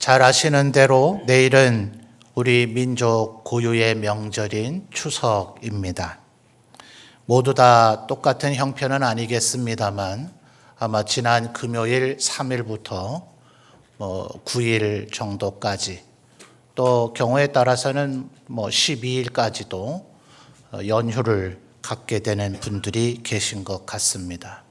잘 아시는 대로 내일은 우리 민족 고유의 명절인 추석입니다. 모두 다 똑같은 형편은 아니겠습니다만 아마 지난 금요일 3일부터 9일 정도까지 또 경우에 따라서는 12일까지도 연휴를 갖게 되는 분들이 계신 것 같습니다.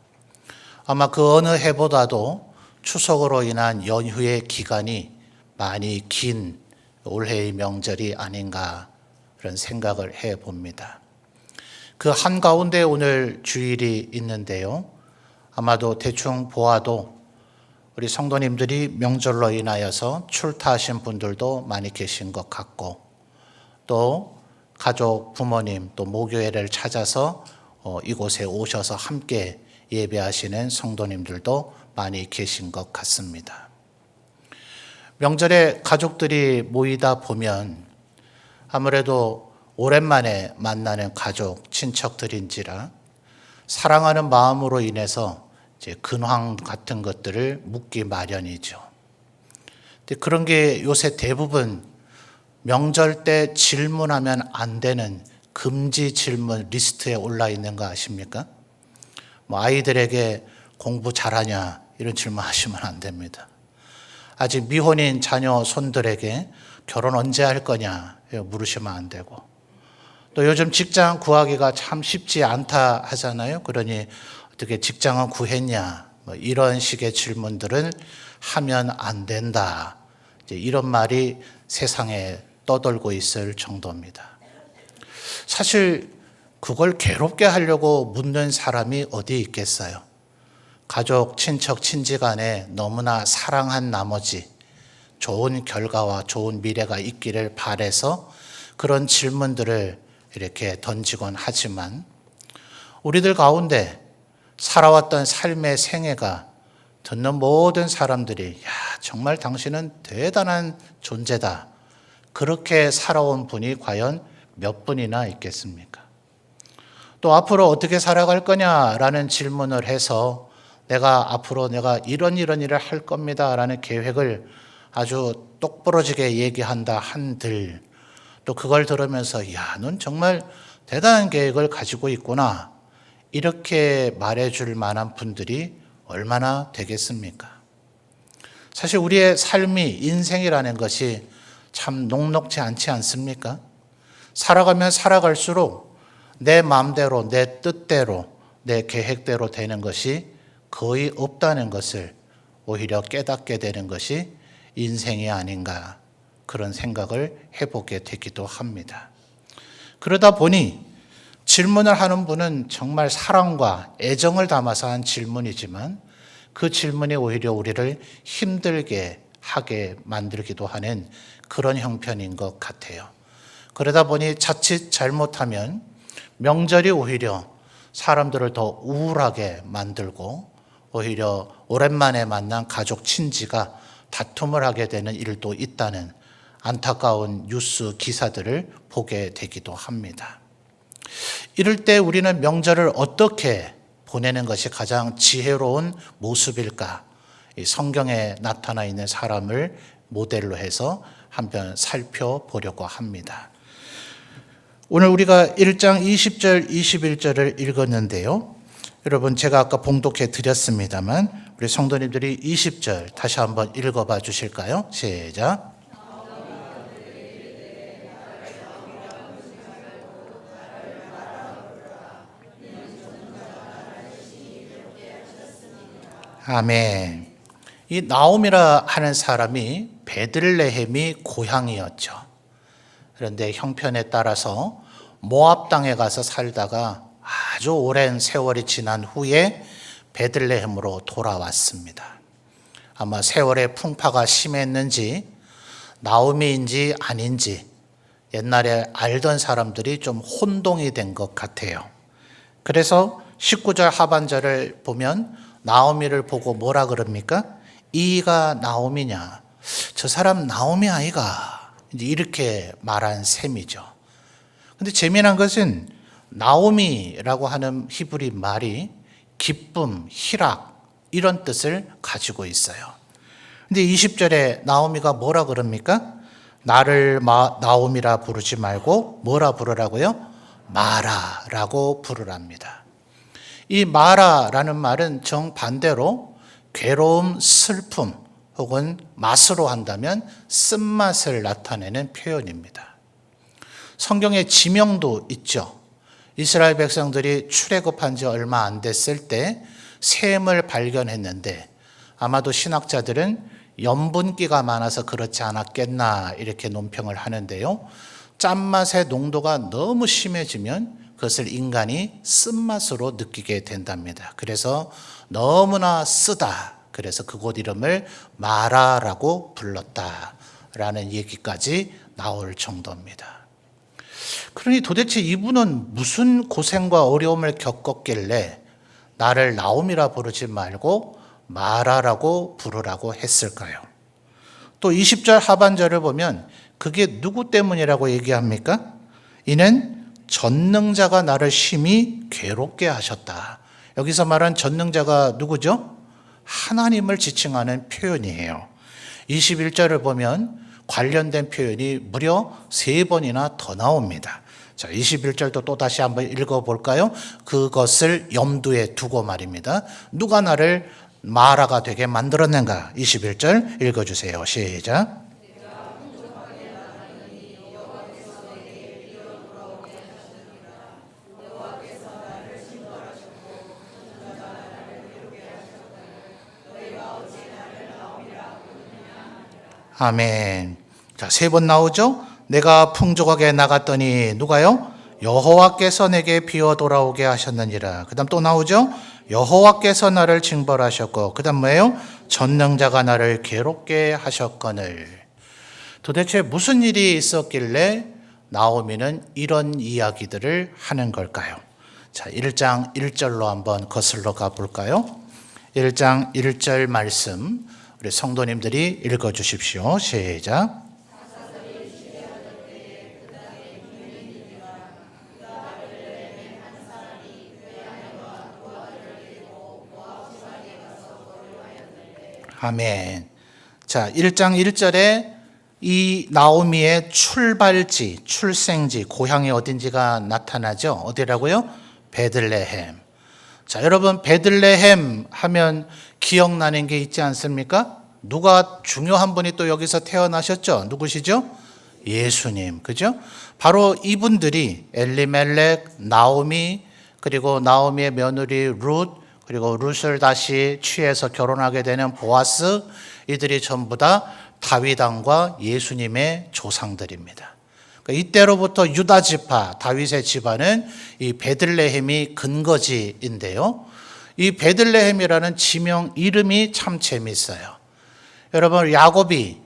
아마 그 어느 해보다도 추석으로 인한 연휴의 기간이 많이 긴 올해의 명절이 아닌가 그런 생각을 해봅니다. 그 한가운데 오늘 주일이 있는데요. 아마도 대충 보아도 우리 성도님들이 명절로 인하여서 출타하신 분들도 많이 계신 것 같고 또 가족, 부모님, 또 모교회를 찾아서 이곳에 오셔서 함께 예배하시는 성도님들도 많이 계신 것 같습니다. 명절에 가족들이 모이다 보면 아무래도 오랜만에 만나는 가족, 친척들인지라 사랑하는 마음으로 인해서 이제 근황 같은 것들을 묻기 마련이죠. 근데 그런 게 요새 대부분 명절 때 질문하면 안 되는 금지 질문 리스트에 올라 있는 거 아십니까? 아이들에게 공부 잘하냐 이런 질문 하시면 안 됩니다. 아직 미혼인 자녀 손들에게 결혼 언제 할 거냐 물으시면 안 되고 또 요즘 직장 구하기가 참 쉽지 않다 하잖아요. 그러니 어떻게 직장은 구했냐 이런 식의 질문들은 하면 안 된다. 이런 말이 세상에 떠돌고 있을 정도입니다. 사실 그걸 괴롭게 하려고 묻는 사람이 어디 있겠어요. 가족, 친척, 친지 간에 너무나 사랑한 나머지 좋은 결과와 좋은 미래가 있기를 바라서 그런 질문들을 이렇게 던지곤 하지만 우리들 가운데 살아왔던 삶의 생애가 듣는 모든 사람들이 정말 당신은 대단한 존재다. 그렇게 살아온 분이 과연 몇 분이나 있겠습니까? 또 앞으로 어떻게 살아갈 거냐라는 질문을 해서 앞으로 이런 일을 할 겁니다 라는 계획을 아주 똑부러지게 얘기한다 한들 또 그걸 들으면서 넌 정말 대단한 계획을 가지고 있구나 이렇게 말해줄 만한 분들이 얼마나 되겠습니까? 사실 우리의 삶이 인생이라는 것이 참 녹록지 않지 않습니까? 살아가면 살아갈수록 내 마음대로 내 뜻대로 내 계획대로 되는 것이 거의 없다는 것을 오히려 깨닫게 되는 것이 인생이 아닌가 그런 생각을 해보게 되기도 합니다. 그러다 보니 질문을 하는 분은 정말 사랑과 애정을 담아서 한 질문이지만 그 질문이 오히려 우리를 힘들게 하게 만들기도 하는 그런 형편인 것 같아요. 그러다 보니 자칫 잘못하면 명절이 오히려 사람들을 더 우울하게 만들고 오히려 오랜만에 만난 가족 친지가 다툼을 하게 되는 일도 있다는 안타까운 뉴스 기사들을 보게 되기도 합니다. 이럴 때 우리는 명절을 어떻게 보내는 것이 가장 지혜로운 모습일까? 이 성경에 나타나 있는 사람을 모델로 해서 한번 살펴보려고 합니다. 오늘 우리가 1장 20절, 21절을 읽었는데요. 여러분 제가 아까 봉독해 드렸습니다만 우리 성도님들이 20절 다시 한번 읽어봐 주실까요? 시작. 아멘. 이 나옴이라 하는 사람이 베들레헴이 고향이었죠. 그런데 형편에 따라서 모압 땅에 가서 살다가 아주 오랜 세월이 지난 후에 베들레헴으로 돌아왔습니다. 아마 세월의 풍파가 심했는지 나오미인지 아닌지 옛날에 알던 사람들이 좀 혼동이 된 것 같아요. 그래서 19절 하반절을 보면 나오미를 보고 뭐라 그럽니까? 이가 나오미냐? 저 사람 나오미 아이가? 이렇게 말한 셈이죠. 근데 재미난 것은 나오미라고 하는 히브리 말이 기쁨, 희락 이런 뜻을 가지고 있어요. 근데 20절에 나오미가 뭐라 그럽니까? 나를 나오미라 부르지 말고 뭐라 부르라고요? 마라라고 부르랍니다. 이 마라라는 말은 정반대로 괴로움, 슬픔 혹은 맛으로 한다면 쓴맛을 나타내는 표현입니다. 성경에 지명도 있죠. 이스라엘 백성들이 출애굽한 지 얼마 안 됐을 때 샘을 발견했는데 아마도 신학자들은 염분기가 많아서 그렇지 않았겠나 이렇게 논평을 하는데요. 짠맛의 농도가 너무 심해지면 그것을 인간이 쓴맛으로 느끼게 된답니다. 그래서 너무나 쓰다. 그래서 그곳 이름을 마라라고 불렀다라는 얘기까지 나올 정도입니다. 그러니 도대체 이분은 무슨 고생과 어려움을 겪었길래 나를 나옴이라 부르지 말고 마라라고 부르라고 했을까요? 또 20절 하반절을 보면 그게 누구 때문이라고 얘기합니까? 이는 전능자가 나를 심히 괴롭게 하셨다. 여기서 말한 전능자가 누구죠? 하나님을 지칭하는 표현이에요. 21절을 보면 관련된 표현이 무려 3번이나 더 나옵니다. 자, 21절도 또 다시 한번 읽어볼까요? 그것을 염두에 두고 말입니다. 누가 나를 마라가 되게 만들었는가? 21절 읽어주세요. 시작. 아멘. 자, 3번 나오죠? 내가 풍족하게 나갔더니 누가요? 여호와께서 내게 비어 돌아오게 하셨느니라. 그 다음 또 나오죠? 여호와께서 나를 징벌하셨고, 그 다음 뭐예요? 전능자가 나를 괴롭게 하셨거늘. 도대체 무슨 일이 있었길래 나오미는 이런 이야기들을 하는 걸까요? 자, 1장 1절로 한번 거슬러 가볼까요? 1장 1절 말씀 우리 성도님들이 읽어주십시오. 시작. 아멘. 자, 1장 1절에 이 나오미의 출발지, 출생지, 고향이 어딘지가 나타나죠. 어디라고요? 베들레헴. 자, 여러분 베들레헴 하면 기억나는 게 있지 않습니까? 누가 중요한 분이 또 여기서 태어나셨죠? 누구시죠? 예수님. 그죠? 바로 이분들이 엘리멜렉, 나오미, 그리고 나오미의 며느리 룻, 그리고 룻을 다시 취해서 결혼하게 되는 보아스, 이들이 전부 다 다윗 왕과 예수님의 조상들입니다. 이때로부터 유다 지파, 다윗의 집안은 이 베들레헴이 근거지인데요. 이 베들레헴이라는 지명 이름이 참 재미있어요. 여러분, 야곱이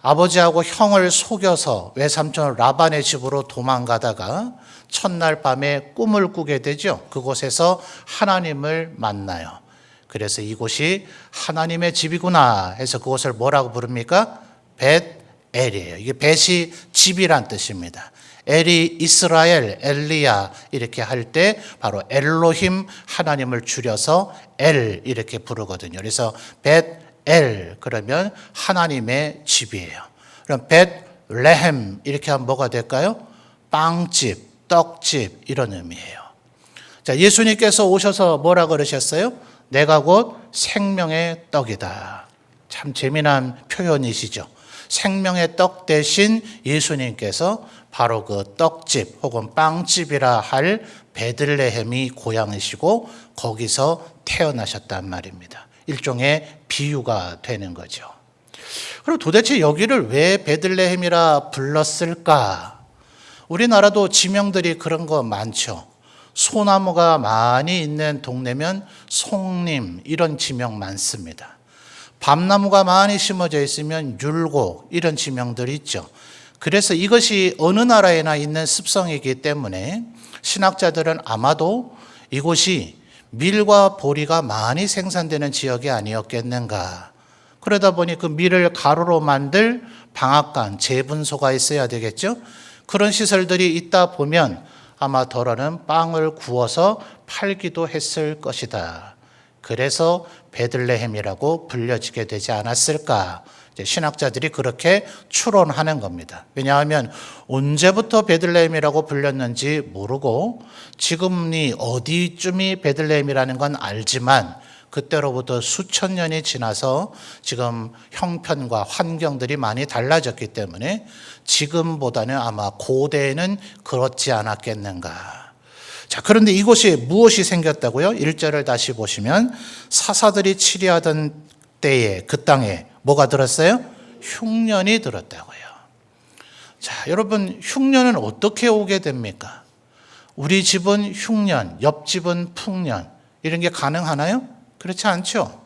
아버지하고 형을 속여서 외삼촌 라반의 집으로 도망가다가 첫날 밤에 꿈을 꾸게 되죠. 그곳에서 하나님을 만나요. 그래서 이곳이 하나님의 집이구나 해서 그곳을 뭐라고 부릅니까? 벳엘이에요. 이게 벳이 집이란 뜻입니다. 엘이 이스라엘, 엘리야 이렇게 할 때 바로 엘로힘 하나님을 줄여서 엘 이렇게 부르거든요. 그래서 벳엘 그러면 하나님의 집이에요. 그럼 벳레헴 이렇게 하면 뭐가 될까요? 빵집, 떡집 이런 의미예요. 자, 예수님께서 오셔서 뭐라 그러셨어요? 내가 곧 생명의 떡이다. 참 재미난 표현이시죠. 생명의 떡 대신 예수님께서 바로 그 떡집 혹은 빵집이라 할 베들레헴이 고향이시고 거기서 태어나셨단 말입니다. 일종의 비유가 되는 거죠. 그리고 도대체 여기를 왜 베들레헴이라 불렀을까? 우리나라도 지명들이 그런 거 많죠. 소나무가 많이 있는 동네면 송림 이런 지명 많습니다. 밤나무가 많이 심어져 있으면 율곡 이런 지명들이 있죠. 그래서 이것이 어느 나라에나 있는 습성이기 때문에 신학자들은 아마도 이곳이 밀과 보리가 많이 생산되는 지역이 아니었겠는가. 그러다 보니 그 밀을 가루로 만들 방앗간, 재분소가 있어야 되겠죠. 그런 시설들이 있다 보면 아마 더러는 빵을 구워서 팔기도 했을 것이다. 그래서 베들레헴이라고 불려지게 되지 않았을까? 신학자들이 그렇게 추론하는 겁니다. 왜냐하면 언제부터 베들레헴이라고 불렸는지 모르고 지금이 어디쯤이 베들레헴이라는 건 알지만 그때로부터 수천 년이 지나서 지금 형편과 환경들이 많이 달라졌기 때문에 지금보다는 아마 고대에는 그렇지 않았겠는가. 자, 그런데 이곳에 무엇이 생겼다고요? 1절을 다시 보시면 사사들이 치리하던 때에 그 땅에 뭐가 들었어요? 흉년이 들었다고요. 자, 여러분, 흉년은 어떻게 오게 됩니까? 우리 집은 흉년, 옆집은 풍년, 이런 게 가능하나요? 그렇지 않죠.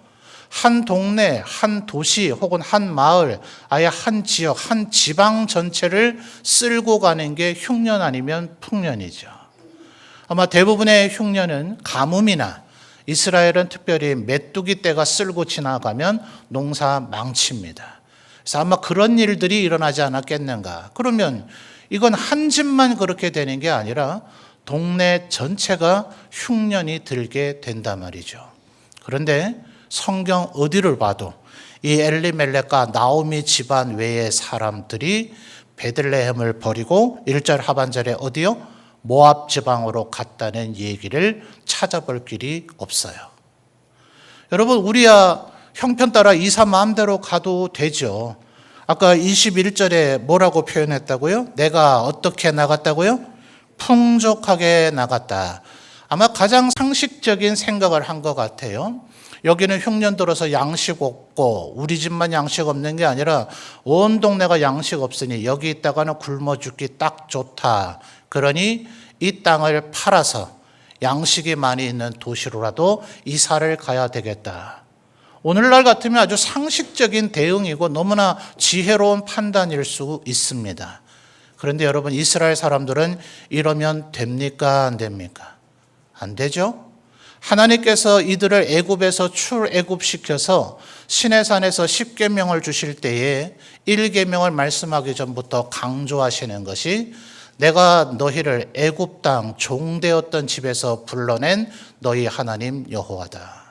한 동네, 한 도시 혹은 한 마을, 아예 한 지역, 한 지방 전체를 쓸고 가는 게 흉년 아니면 풍년이죠. 아마 대부분의 흉년은 가뭄이나 이스라엘은 특별히 메뚜기 떼가 쓸고 지나가면 농사 망칩니다. 그래서 아마 그런 일들이 일어나지 않았겠는가. 그러면 이건 한 집만 그렇게 되는 게 아니라 동네 전체가 흉년이 들게 된단 말이죠. 그런데 성경 어디를 봐도 이 엘리멜렉과 나오미 집안 외의 사람들이 베들레헴을 버리고 1절 하반절에 어디요? 모압 지방으로 갔다는 얘기를 찾아볼 길이 없어요. 여러분, 우리야 형편 따라 이사 마음대로 가도 되죠. 아까 21절에 뭐라고 표현했다고요? 내가 어떻게 나갔다고요? 풍족하게 나갔다. 아마 가장 상식적인 생각을 한 것 같아요. 여기는 흉년 들어서 양식 없고 우리 집만 양식 없는 게 아니라 온 동네가 양식 없으니 여기 있다가는 굶어 죽기 딱 좋다. 그러니 이 땅을 팔아서 양식이 많이 있는 도시로라도 이사를 가야 되겠다. 오늘날 같으면 아주 상식적인 대응이고 너무나 지혜로운 판단일 수 있습니다. 그런데 여러분, 이스라엘 사람들은 이러면 됩니까? 안 됩니까? 안 되죠? 하나님께서 이들을 애굽에서 출애굽시켜서 시내산에서 10계명을 주실 때에 1계명을 말씀하기 전부터 강조하시는 것이 내가 너희를 애굽 땅 종되었던 집에서 불러낸 너희 하나님 여호와다.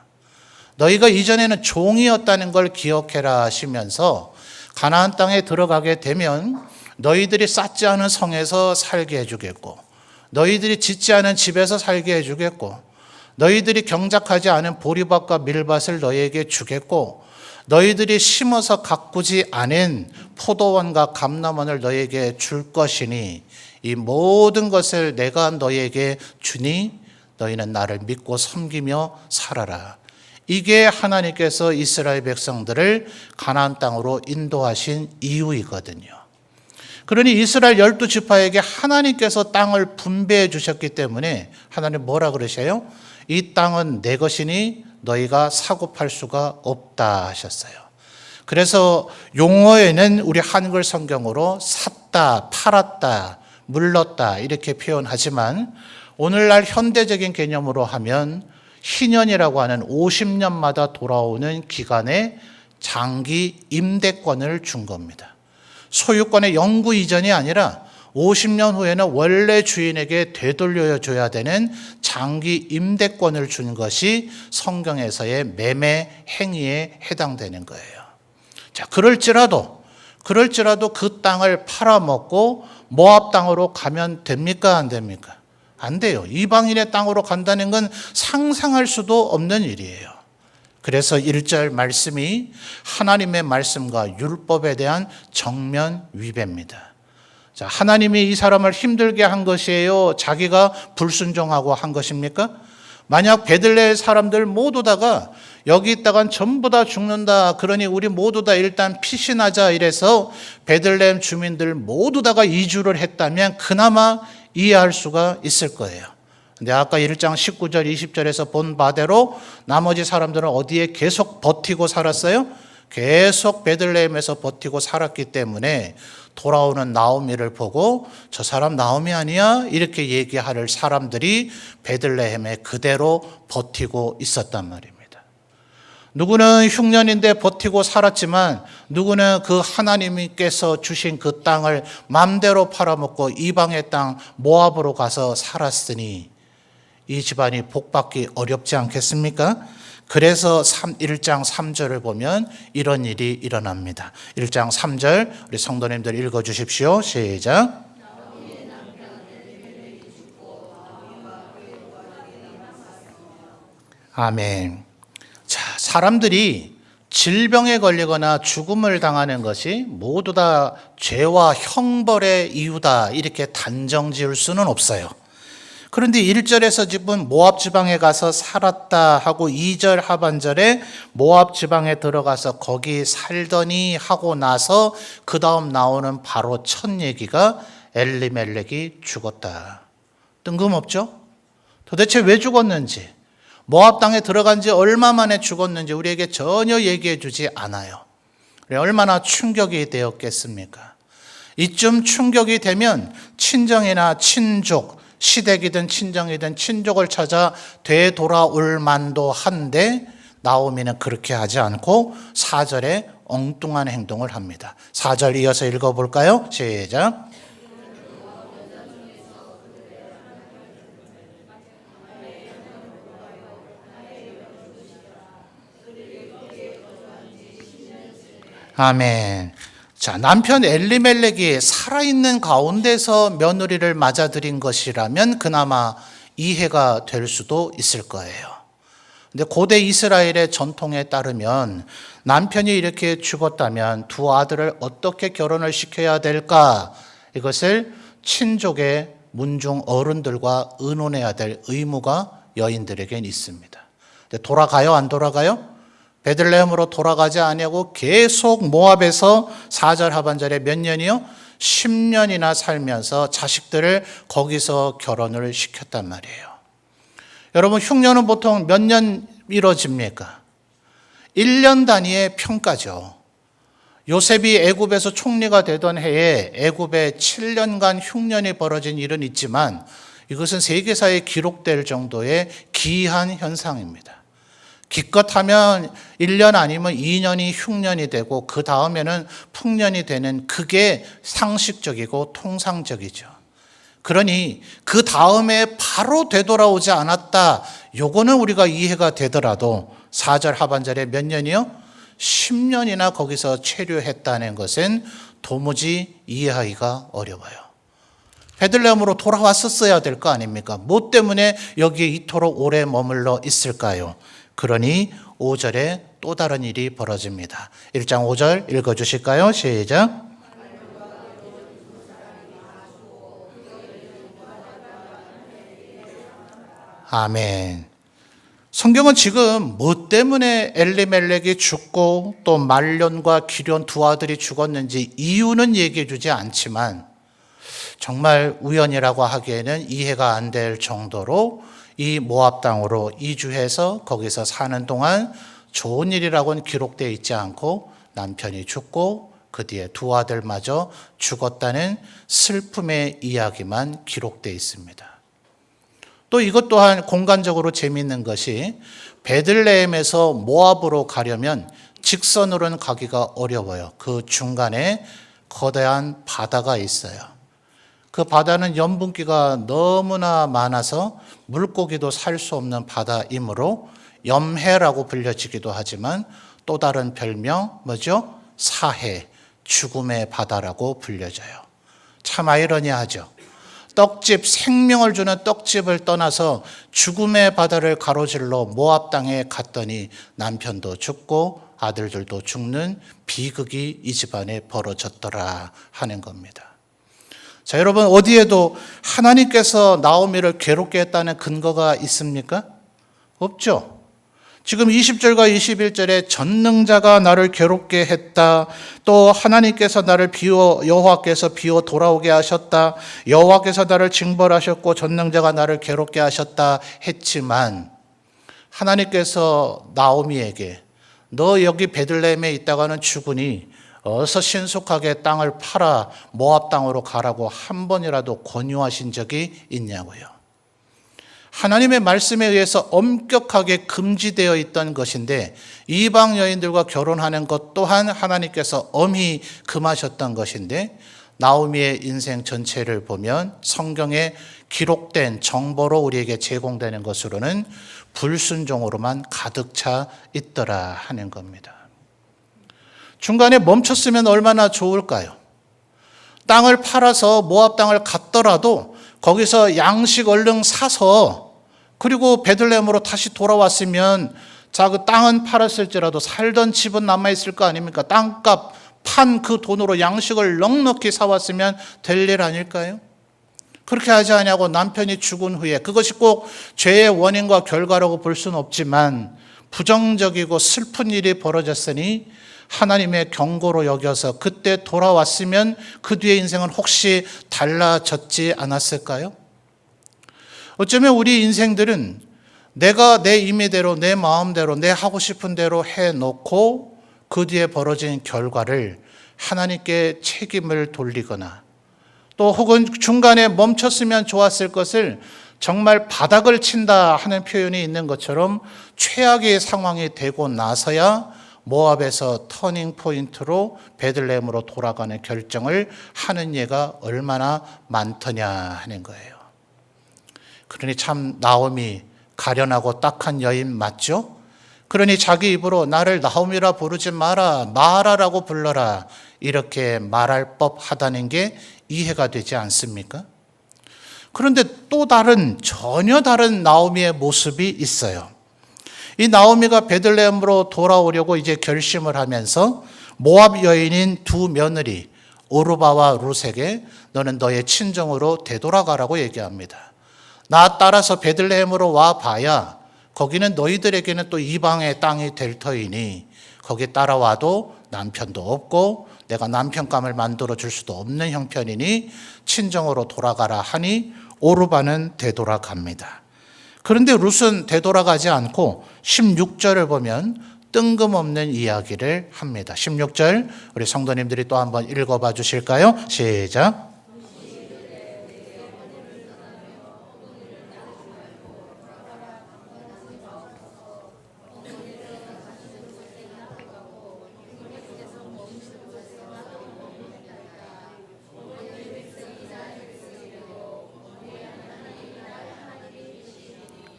너희가 이전에는 종이었다는 걸 기억해라 하시면서 가나안 땅에 들어가게 되면 너희들이 쌓지 않은 성에서 살게 해주겠고 너희들이 짓지 않은 집에서 살게 해주겠고 너희들이 경작하지 않은 보리밭과 밀밭을 너희에게 주겠고 너희들이 심어서 가꾸지 않은 포도원과 감람원을 너희에게 줄 것이니 이 모든 것을 내가 너희에게 주니 너희는 나를 믿고 섬기며 살아라. 이게 하나님께서 이스라엘 백성들을 가나안 땅으로 인도하신 이유이거든요. 그러니 이스라엘 12지파에게 하나님께서 땅을 분배해 주셨기 때문에 하나님 뭐라 그러셔요? 이 땅은 내 것이니 너희가 사고 팔 수가 없다 하셨어요. 그래서 용어에는 우리 한글 성경으로 샀다, 팔았다, 물렀다 이렇게 표현하지만 오늘날 현대적인 개념으로 하면 희년이라고 하는 50년마다 돌아오는 기간에 장기 임대권을 준 겁니다. 소유권의 영구 이전이 아니라 50년 후에는 원래 주인에게 되돌려줘야 되는 장기 임대권을 준 것이 성경에서의 매매 행위에 해당되는 거예요. 자, 그럴지라도 그 땅을 팔아먹고 모압 땅으로 가면 됩니까? 안 됩니까? 안 돼요. 이방인의 땅으로 간다는 건 상상할 수도 없는 일이에요. 그래서 1절 말씀이 하나님의 말씀과 율법에 대한 정면 위배입니다. 자, 하나님이 이 사람을 힘들게 한 것이에요? 자기가 불순종하고 한 것입니까? 만약 베들레헴 사람들 모두 다가 여기 있다간 전부 다 죽는다. 그러니 우리 모두 다 일단 피신하자 이래서 베들레헴 주민들 모두 다가 이주를 했다면 그나마 이해할 수가 있을 거예요. 근데 아까 1장 19절 20절에서 본 바대로 나머지 사람들은 어디에 계속 버티고 살았어요? 계속 베들레헴에서 버티고 살았기 때문에 돌아오는 나오미를 보고 저 사람 나오미 아니야? 이렇게 얘기할 사람들이 베들레헴에 그대로 버티고 있었단 말입니다. 누구는 흉년인데 버티고 살았지만 누구는 그 하나님께서 주신 그 땅을 맘대로 팔아먹고 이방의 땅 모압으로 가서 살았으니 이 집안이 복받기 어렵지 않겠습니까? 그래서 1장 3절을 보면 이런 일이 일어납니다. 1장 3절 우리 성도님들 읽어주십시오. 시작. 아멘. 자, 사람들이 질병에 걸리거나 죽음을 당하는 것이 모두 다 죄와 형벌의 이유다 이렇게 단정 지을 수는 없어요. 그런데 1절에서 지금 모압 지방에 가서 살았다 하고 2절 하반절에 모압 지방에 들어가서 거기 살더니 하고 나서 그 다음 나오는 바로 첫 얘기가 엘리멜렉이 죽었다. 뜬금없죠? 도대체 왜 죽었는지, 모압 땅에 들어간 지 얼마 만에 죽었는지 우리에게 전혀 얘기해 주지 않아요. 얼마나 충격이 되었겠습니까? 이쯤 충격이 되면 친정이나 친족, 시댁이든 친정이든 친족을 찾아 되돌아올 만도 한데 나오미는 그렇게 하지 않고 4절에 엉뚱한 행동을 합니다. 4절 이어서 읽어볼까요? 시작. 아멘. 자, 남편 엘리멜렉이 살아있는 가운데서 며느리를 맞아들인 것이라면 그나마 이해가 될 수도 있을 거예요. 근데 고대 이스라엘의 전통에 따르면 남편이 이렇게 죽었다면 두 아들을 어떻게 결혼을 시켜야 될까? 이것을 친족의 문중 어른들과 의논해야 될 의무가 여인들에겐 있습니다. 근데 돌아가요? 안 돌아가요? 베들레헴으로 돌아가지 아니하고 계속 모압에서 4절 하반절에 몇 년이요? 10년이나 살면서 자식들을 거기서 결혼을 시켰단 말이에요. 여러분, 흉년은 보통 몇 년 이루어집니까? 1년 단위의 평가죠. 요셉이 애굽에서 총리가 되던 해에 애굽에 7년간 흉년이 벌어진 일은 있지만 이것은 세계사에 기록될 정도의 기이한 현상입니다. 기껏 하면 1년 아니면 2년이 흉년이 되고 그 다음에는 풍년이 되는, 그게 상식적이고 통상적이죠. 그러니 그 다음에 바로 되돌아오지 않았다, 요거는 우리가 이해가 되더라도 4절 하반절에 몇 년이요? 10년이나 거기서 체류했다는 것은 도무지 이해하기가 어려워요. 베들레헴으로 돌아왔었어야 될 거 아닙니까? 뭐 때문에 여기에 이토록 오래 머물러 있을까요? 그러니 5절에 또 다른 일이 벌어집니다. 1장 5절 읽어주실까요? 시작. 아멘. 성경은 지금 뭐 때문에 엘리멜렉이 죽고 또 말론과 기럨 두 아들이 죽었는지 이유는 얘기해 주지 않지만 정말 우연이라고 하기에는 이해가 안 될 정도로 이 모압 땅으로 이주해서 거기서 사는 동안 좋은 일이라고는 기록되어 있지 않고 남편이 죽고 그 뒤에 두 아들마저 죽었다는 슬픔의 이야기만 기록되어 있습니다. 또 이것 또한 공간적으로 재미있는 것이 베들레헴에서 모압으로 가려면 직선으로는 가기가 어려워요. 그 중간에 거대한 바다가 있어요. 그 바다는 염분기가 너무나 많아서 물고기도 살 수 없는 바다이므로 염해라고 불려지기도 하지만 또 다른 별명 뭐죠? 사해, 죽음의 바다라고 불려져요. 참 아이러니하죠. 떡집, 생명을 주는 떡집을 떠나서 죽음의 바다를 가로질러 모압 땅에 갔더니 남편도 죽고 아들들도 죽는 비극이 이 집안에 벌어졌더라 하는 겁니다. 자, 여러분, 어디에도 하나님께서 나오미를 괴롭게 했다는 근거가 있습니까? 없죠. 지금 20절과 21절에 전능자가 나를 괴롭게 했다. 또 하나님께서 나를 여호와께서 비워 돌아오게 하셨다. 여호와께서 나를 징벌하셨고 전능자가 나를 괴롭게 하셨다 했지만 하나님께서 나오미에게 너 여기 베들레헴에 있다가는 죽으니 어서 신속하게 땅을 팔아 모압 땅으로 가라고 한 번이라도 권유하신 적이 있냐고요. 하나님의 말씀에 의해서 엄격하게 금지되어 있던 것인데 이방 여인들과 결혼하는 것 또한 하나님께서 엄히 금하셨던 것인데 나오미의 인생 전체를 보면 성경에 기록된 정보로 우리에게 제공되는 것으로는 불순종으로만 가득 차 있더라 하는 겁니다. 중간에 멈췄으면 얼마나 좋을까요? 땅을 팔아서 모압 땅을 갔더라도 거기서 양식 얼른 사서 그리고 베들레헴으로 다시 돌아왔으면 자, 그 땅은 팔았을지라도 살던 집은 남아있을 거 아닙니까? 땅값 판 그 돈으로 양식을 넉넉히 사왔으면 될 일 아닐까요? 그렇게 하지 않냐고 남편이 죽은 후에 그것이 꼭 죄의 원인과 결과라고 볼 수는 없지만 부정적이고 슬픈 일이 벌어졌으니 하나님의 경고로 여겨서 그때 돌아왔으면 그 뒤의 인생은 혹시 달라졌지 않았을까요? 어쩌면 우리 인생들은 내가 내 임의대로 내 마음대로 내 하고 싶은 대로 해놓고 그 뒤에 벌어진 결과를 하나님께 책임을 돌리거나 또 혹은 중간에 멈췄으면 좋았을 것을 정말 바닥을 친다 하는 표현이 있는 것처럼 최악의 상황이 되고 나서야 모압에서 터닝 포인트로 베들레헴으로 돌아가는 결정을 하는 예가 얼마나 많더냐 하는 거예요. 그러니 참 나오미 가련하고 딱한 여인 맞죠? 그러니 자기 입으로 나를 나오미라 부르지 마라, 마라라고 불러라 이렇게 말할 법하다는 게 이해가 되지 않습니까? 그런데 또 다른 전혀 다른 나오미의 모습이 있어요. 이 나오미가 베들레헴으로 돌아오려고 이제 결심을 하면서 모압 여인인 두 며느리 오르바와 룻에게 너는 너의 친정으로 되돌아가라고 얘기합니다. 나 따라서 베들레헴으로 와 봐야 거기는 너희들에게는 또 이방의 땅이 될 터이니 거기 따라와도 남편도 없고 내가 남편감을 만들어 줄 수도 없는 형편이니 친정으로 돌아가라 하니 오르바는 되돌아갑니다. 그런데 룻은 되돌아가지 않고 16절을 보면 뜬금없는 이야기를 합니다. 16절 우리 성도님들이 또 한번 읽어봐 주실까요? 시작.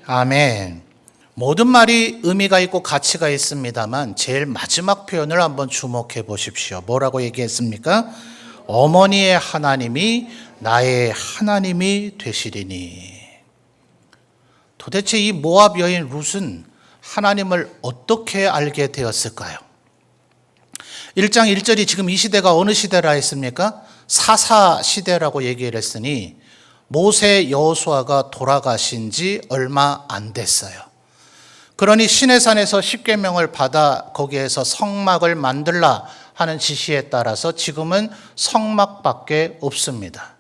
아멘. 모든 말이 의미가 있고 가치가 있습니다만 제일 마지막 표현을 한번 주목해 보십시오. 뭐라고 얘기했습니까? 어머니의 하나님이 나의 하나님이 되시리니. 도대체 이 모압 여인 룻은 하나님을 어떻게 알게 되었을까요? 1장 1절이 지금 이 시대가 어느 시대라 했습니까? 사사 시대라고 얘기를 했으니 모세 여호수아가 돌아가신 지 얼마 안 됐어요. 그러니 시내산에서 십계명을 받아 거기에서 성막을 만들라 하는 지시에 따라서 지금은 성막밖에 없습니다.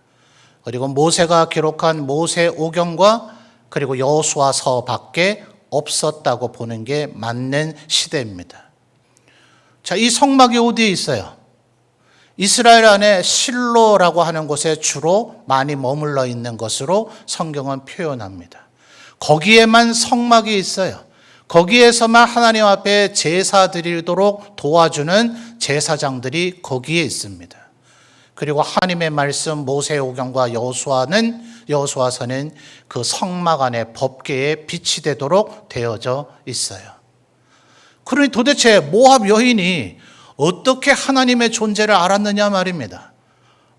그리고 모세가 기록한 모세오경과 그리고 여호수아서밖에 없었다고 보는 게 맞는 시대입니다. 자, 이 성막이 어디에 있어요? 이스라엘 안에 실로라고 하는 곳에 주로 많이 머물러 있는 것으로 성경은 표현합니다. 거기에만 성막이 있어요. 거기에서만 하나님 앞에 제사 드리도록 도와주는 제사장들이 거기에 있습니다. 그리고 하나님의 말씀 모세오경과 여호수아서는 그 성막 안에 법궤에 빛이 되도록 되어져 있어요. 그러니 도대체 모압 여인이 어떻게 하나님의 존재를 알았느냐 말입니다.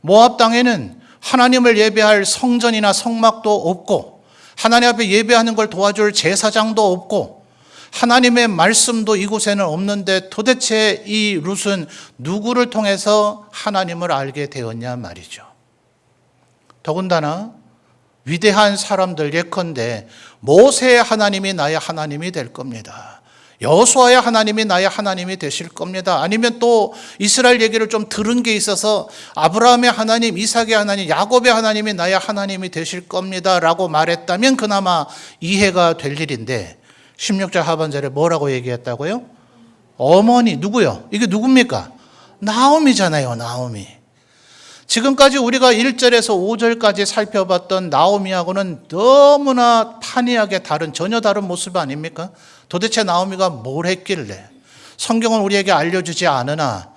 모압 땅에는 하나님을 예배할 성전이나 성막도 없고 하나님 앞에 예배하는 걸 도와줄 제사장도 없고 하나님의 말씀도 이곳에는 없는데 도대체 이 룻은 누구를 통해서 하나님을 알게 되었냐 말이죠. 더군다나 위대한 사람들 예컨대 모세의 하나님이 나의 하나님이 될 겁니다. 여호수아의 하나님이 나의 하나님이 되실 겁니다. 아니면 또 이스라엘 얘기를 좀 들은 게 있어서 아브라함의 하나님, 이삭의 하나님, 야곱의 하나님이 나의 하나님이 되실 겁니다 라고 말했다면 그나마 이해가 될 일인데 16절 하반절에 뭐라고 얘기했다고요? 어머니, 누구요? 이게 누굽니까? 나오미잖아요, 나오미. 지금까지 우리가 1절에서 5절까지 살펴봤던 나오미하고는 너무나 판이하게 다른, 전혀 다른 모습 아닙니까? 도대체 나오미가 뭘 했길래 성경은 우리에게 알려주지 않으나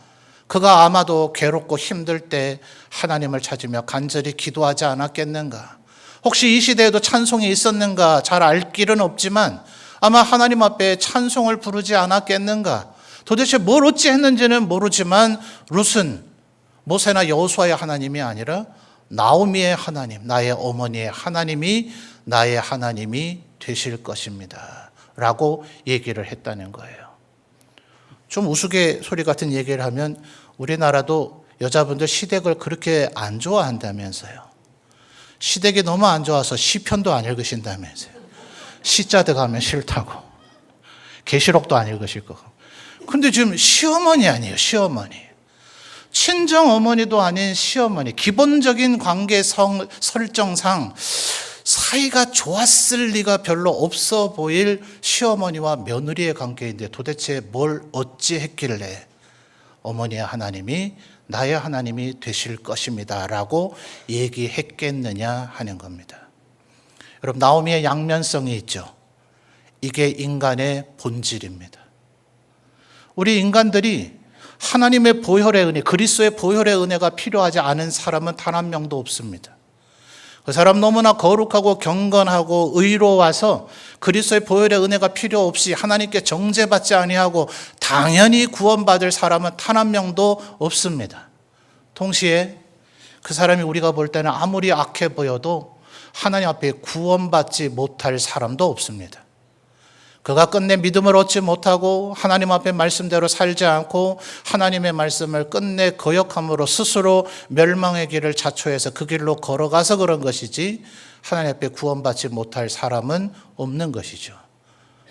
그가 아마도 괴롭고 힘들 때 하나님을 찾으며 간절히 기도하지 않았겠는가? 혹시 이 시대에도 찬송이 있었는가 잘 알 길은 없지만 아마 하나님 앞에 찬송을 부르지 않았겠는가? 도대체 뭘 어찌 했는지는 모르지만 룻은 모세나 여호수아의 하나님이 아니라 나오미의 하나님, 나의 어머니의 하나님이 나의 하나님이 되실 것입니다 라고 얘기를 했다는 거예요. 좀 우스갯소리 같은 얘기를 하면 우리나라도 여자분들 시댁을 그렇게 안 좋아한다면서요. 시댁이 너무 안 좋아서 시편도 안 읽으신다면서요. 시자드 가면 싫다고. 계시록도 안 읽으실 거고. 근데 지금 시어머니 아니에요, 시어머니. 친정 어머니도 아닌 시어머니. 기본적인 관계 설정상 사이가 좋았을 리가 별로 없어 보일 시어머니와 며느리의 관계인데 도대체 뭘 어찌 했길래 어머니의 하나님이 나의 하나님이 되실 것입니다 라고 얘기했겠느냐 하는 겁니다. 여러분, 나오미의 양면성이 있죠. 이게 인간의 본질입니다. 우리 인간들이 하나님의 보혈의 은혜, 그리스도의 보혈의 은혜가 필요하지 않은 사람은 단 한 명도 없습니다. 그 사람 너무나 거룩하고 경건하고 의로워서 그리스도의 보혈의 은혜가 필요 없이 하나님께 정죄받지 아니하고 당연히 구원받을 사람은 단 한 명도 없습니다. 동시에 그 사람이 우리가 볼 때는 아무리 악해 보여도 하나님 앞에 구원받지 못할 사람도 없습니다. 그가 끝내 믿음을 얻지 못하고 하나님 앞에 말씀대로 살지 않고 하나님의 말씀을 끝내 거역함으로 스스로 멸망의 길을 자초해서 그 길로 걸어가서 그런 것이지 하나님 앞에 구원받지 못할 사람은 없는 것이죠.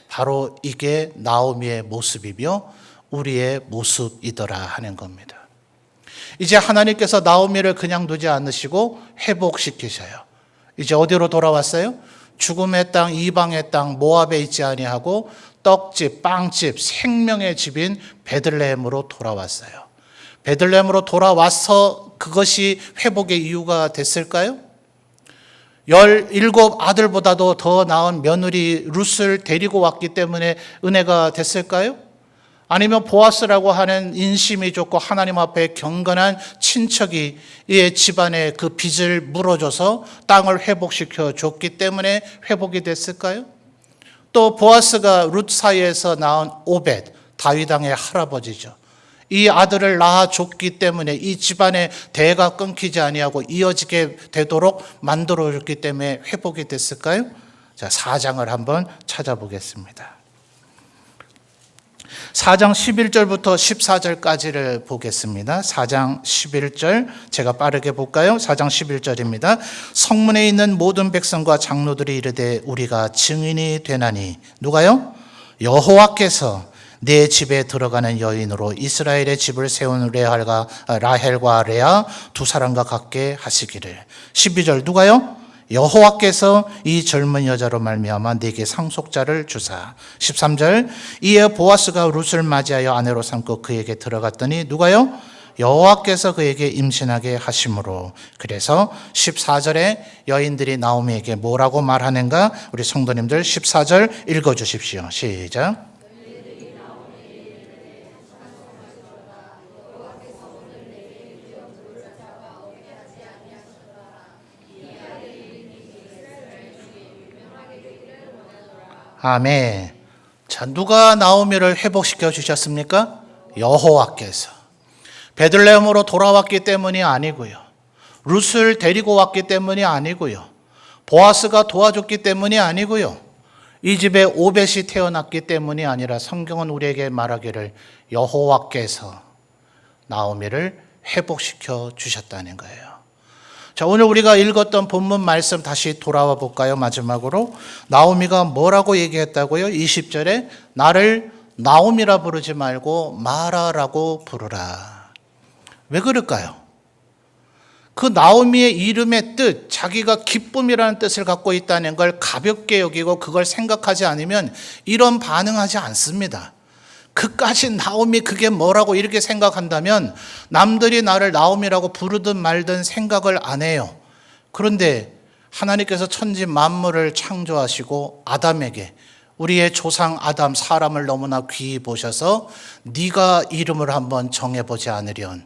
바로 이게 나오미의 모습이며 우리의 모습이더라 하는 겁니다. 이제 하나님께서 나오미를 그냥 두지 않으시고 회복시키셔요. 이제 어디로 돌아왔어요? 죽음의 땅, 이방의 땅, 모압에 있지 아니하고 떡집, 빵집, 생명의 집인 베들레헴으로 돌아왔어요. 베들레헴으로 돌아와서 그것이 회복의 이유가 됐을까요? 17 아들보다도 더 나은 며느리 룻을 데리고 왔기 때문에 은혜가 됐을까요? 아니면 보아스라고 하는 인심이 좋고 하나님 앞에 경건한 친척이 이 집안의 그 빚을 물어줘서 땅을 회복시켜 줬기 때문에 회복이 됐을까요? 또 보아스가 룻 사이에서 낳은 오벳, 다윗 왕의 할아버지죠. 이 아들을 낳아줬기 때문에 이 집안의 대가 끊기지 아니하고 이어지게 되도록 만들어줬기 때문에 회복이 됐을까요? 자, 4장을 한번 찾아보겠습니다. 4장 11절부터 14절까지를 보겠습니다. 4장 11절 제가 빠르게 볼까요? 4장 11절입니다. 성문에 있는 모든 백성과 장로들이 이르되 우리가 증인이 되나니 누가요? 여호와께서 내 집에 들어가는 여인으로 이스라엘의 집을 세운 라헬과 레아 두 사람과 같게 하시기를. 12절 누가요? 여호와께서 이 젊은 여자로 말미암아 네게 상속자를 주사. 13절 이에 보아스가 룻을 맞이하여 아내로 삼고 그에게 들어갔더니 누가요? 여호와께서 그에게 임신하게 하심으로. 그래서 14절에 여인들이 나오미에게 뭐라고 말하는가? 우리 성도님들 14절 읽어주십시오. 시작. 아멘. 자, 누가 나오미를 회복시켜 주셨습니까? 여호와께서. 베들레헴으로 돌아왔기 때문이 아니고요. 룻을 데리고 왔기 때문이 아니고요. 보아스가 도와줬기 때문이 아니고요. 이 집에 오벳이 태어났기 때문이 아니라 성경은 우리에게 말하기를 여호와께서 나오미를 회복시켜 주셨다는 거예요. 자, 오늘 우리가 읽었던 본문 말씀 다시 돌아와 볼까요? 마지막으로 나오미가 뭐라고 얘기했다고요? 20절에 나를 나오미라 부르지 말고 마라라고 부르라. 왜 그럴까요? 그 나오미의 이름의 뜻, 자기가 기쁨이라는 뜻을 갖고 있다는 걸 가볍게 여기고 그걸 생각하지 않으면 이런 반응하지 않습니다. 그까지 나오미 그게 뭐라고 이렇게 생각한다면 남들이 나를 나오미라고 부르든 말든 생각을 안 해요. 그런데 하나님께서 천지 만물을 창조하시고 아담에게 우리의 조상 아담 사람을 너무나 귀히 보셔서 네가 이름을 한번 정해보지 않으련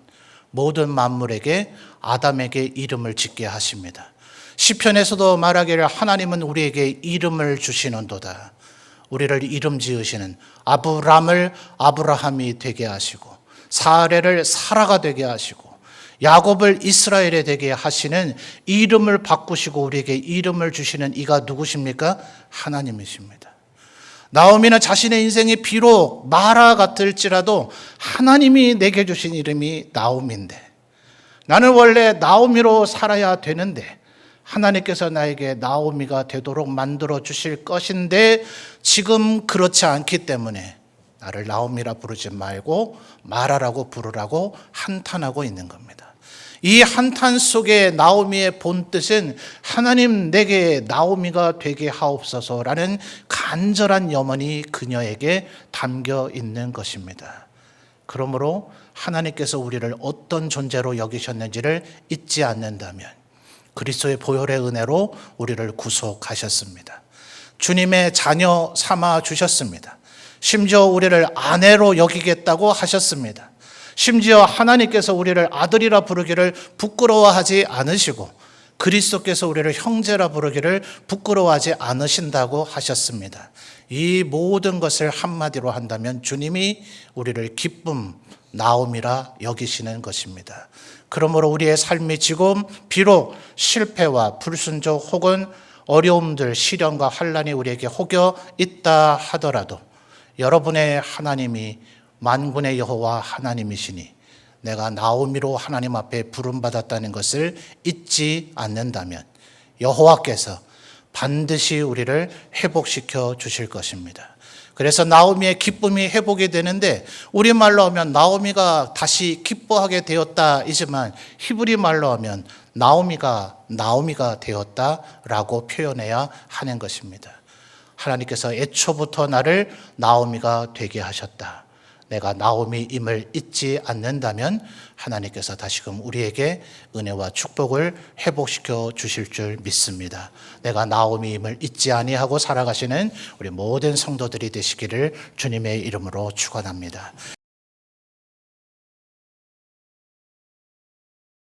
모든 만물에게 아담에게 이름을 짓게 하십니다. 시편에서도 말하기를 하나님은 우리에게 이름을 주시는도다. 우리를 이름 지으시는 아브람을 아브라함이 되게 하시고 사레를 사라가 되게 하시고 야곱을 이스라엘에 되게 하시는 이름을 바꾸시고 우리에게 이름을 주시는 이가 누구십니까? 하나님이십니다. 나오미는 자신의 인생이 비록 마라 같을지라도 하나님이 내게 주신 이름이 나오미인데 나는 원래 나오미로 살아야 되는데 하나님께서 나에게 나오미가 되도록 만들어 주실 것인데 지금 그렇지 않기 때문에 나를 나오미라 부르지 말고 마라라고 부르라고 한탄하고 있는 겁니다. 이 한탄 속에 나오미의 본뜻은 하나님 내게 나오미가 되게 하옵소서라는 간절한 염원이 그녀에게 담겨 있는 것입니다. 그러므로 하나님께서 우리를 어떤 존재로 여기셨는지를 잊지 않는다면 그리스도의 보혈의 은혜로 우리를 구속하셨습니다. 주님의 자녀 삼아 주셨습니다. 심지어 우리를 아내로 여기겠다고 하셨습니다. 심지어 하나님께서 우리를 아들이라 부르기를 부끄러워하지 않으시고 그리스도께서 우리를 형제라 부르기를 부끄러워하지 않으신다고 하셨습니다. 이 모든 것을 한마디로 한다면 주님이 우리를 기쁨 나옴이라 여기시는 것입니다. 그러므로 우리의 삶이 지금 비록 실패와 불순종 혹은 어려움들, 시련과 환난이 우리에게 혹여 있다 하더라도 여러분의 하나님이 만군의 여호와 하나님이시니 내가 나오미로 하나님 앞에 부름받았다는 것을 잊지 않는다면 여호와께서 반드시 우리를 회복시켜 주실 것입니다. 그래서 나오미의 기쁨이 회복이 되는데 우리말로 하면 나오미가 다시 기뻐하게 되었다이지만 히브리 말로 하면 나오미가 되었다라고 표현해야 하는 것입니다. 하나님께서 애초부터 나를 나오미가 되게 하셨다. 내가 나오미임을 잊지 않는다면 하나님께서 다시금 우리에게 은혜와 축복을 회복시켜 주실 줄 믿습니다. 내가 나오미임을 잊지 아니하고 살아가시는 우리 모든 성도들이 되시기를 주님의 이름으로 축원합니다.